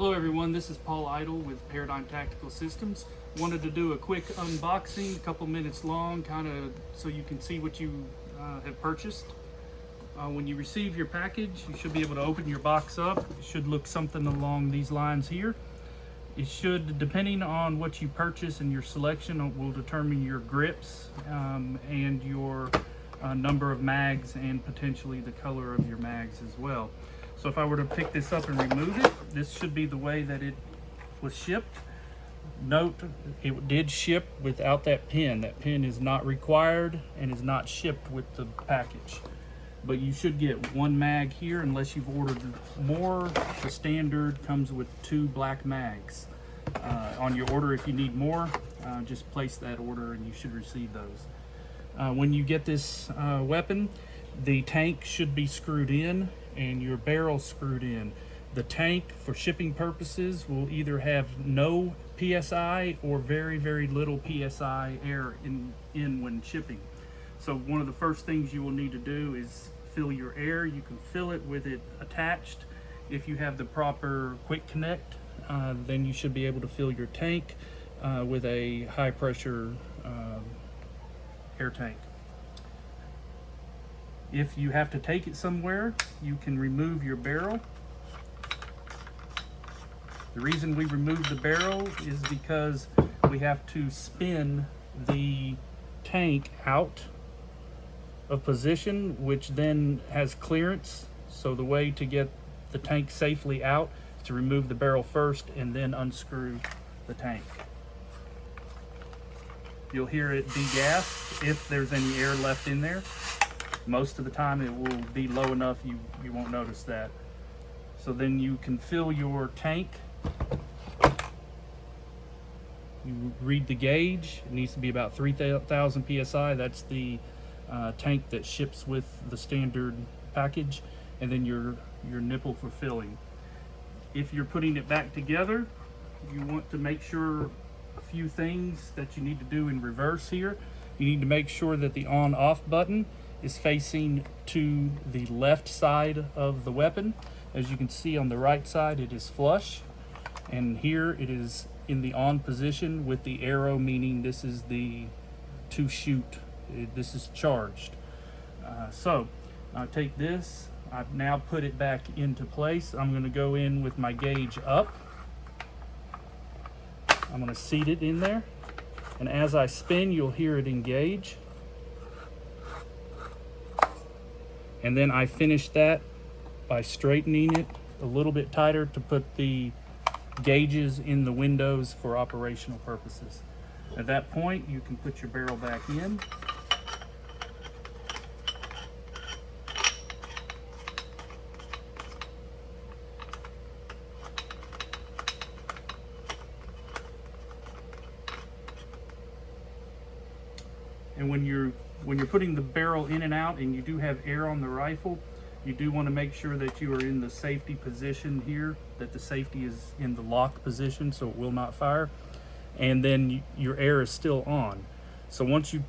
Hello everyone, this is Paul Idle with Paradigm Tactical Systems. Wanted to do a quick unboxing, a couple minutes long, kind of so you can see what you have purchased. When you receive your package, you should be able to open your box up. It should look something along these lines here. It should, depending on what you purchase and your selection, will determine your grips and your number of mags and potentially the color of your mags as well. So if I were to pick this up and remove it, this should be the way that it was shipped. Note, it did ship without that pin. That pin is not required and is not shipped with the package. But you should get one mag here unless you've ordered more. The standard comes with 2 black mags. On your order, if you need more, just place that order and you should receive those. When you get this weapon, the tank should be screwed in and your barrel screwed in. The tank, for shipping purposes, will either have no PSI or very, very little PSI air in when shipping. So one of the first things you will need to do is fill your air. You can fill it with it attached. If you have the proper quick connect, then you should be able to fill your tank with a high pressure air tank. If you have to take it somewhere, you can remove your barrel. The reason we remove the barrel is because we have to spin the tank out of position, which then has clearance. So the way to get the tank safely out is to remove the barrel first and then unscrew the tank. You'll hear it degas if there's any air left in there. Most of the time it will be low enough you won't notice that. So then you can fill your tank. You read the gauge. It needs to be about 3,000 PSI. That's the tank that ships with the standard package. And then your nipple for filling. If you're putting it back together, you want to make sure a few things that you need to do in reverse here. You need to make sure that the on-off button is facing to the left side of the weapon. As you can see on the right side, it is flush, and here it is in the on position with the arrow, meaning this is the to shoot. This is charged. So I take this, I've now put it back into place. I'm going to go in with my gauge up. I'm going to seat it in there, and as I spin, you'll hear it engage. And then I finish that by straightening it a little bit tighter to put the gauges in the windows for operational purposes. At that point, you can put your barrel back in. And when you're putting the barrel in and out and you do have air on the rifle, you do want to make sure that you are in the safety position here, that the safety is in the lock position so it will not fire, and then your air is still on. So once you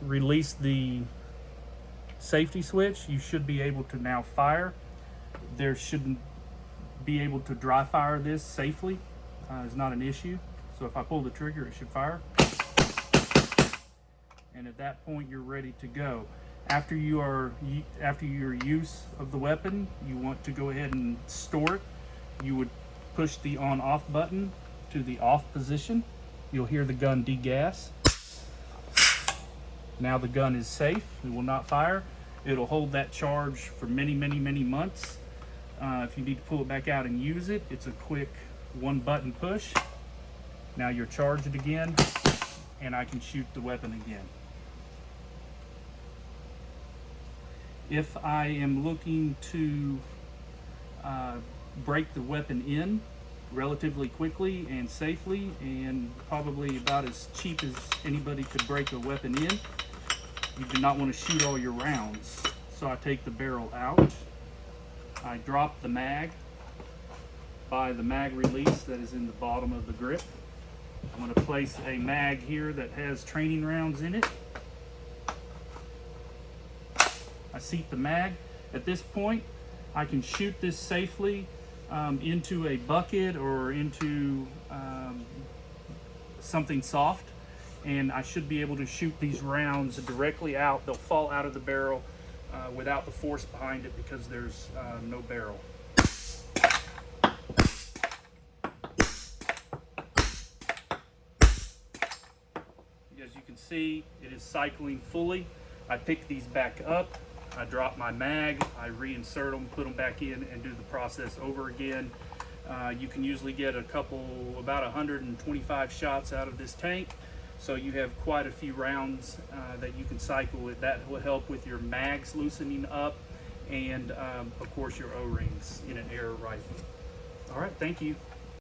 release the safety switch, you should be able to now fire. There shouldn't be able to dry fire this safely. It's not an issue. So if I pull the trigger, it should fire. And at that point, you're ready to go. After your use of the weapon, you want to go ahead and store it. You would push the on-off button to the off position. You'll hear the gun degas. Now the gun is safe. It will not fire. It'll hold that charge for many, many, many months. If you need to pull it back out and use it, it's a quick 1-button push. Now you're charged again, and I can shoot the weapon again. If I am looking to break the weapon in relatively quickly and safely, and probably about as cheap as anybody could break a weapon in, you do not want to shoot all your rounds. So I take the barrel out, I drop the mag by the mag release that is in the bottom of the grip. I'm going to place a mag here that has training rounds in it. I seat the mag. At this point, I can shoot this safely into a bucket or into something soft, and I should be able to shoot these rounds directly out. They'll fall out of the barrel without the force behind it because there's no barrel. As you can see, it is cycling fully. I pick these back up, I drop my mag, I reinsert them, put them back in, and do the process over again. You can usually get about 125 shots out of this tank, so you have quite a few rounds that you can cycle with. That will help with your mags loosening up and of course your O-rings in an air rifle. All right, thank you.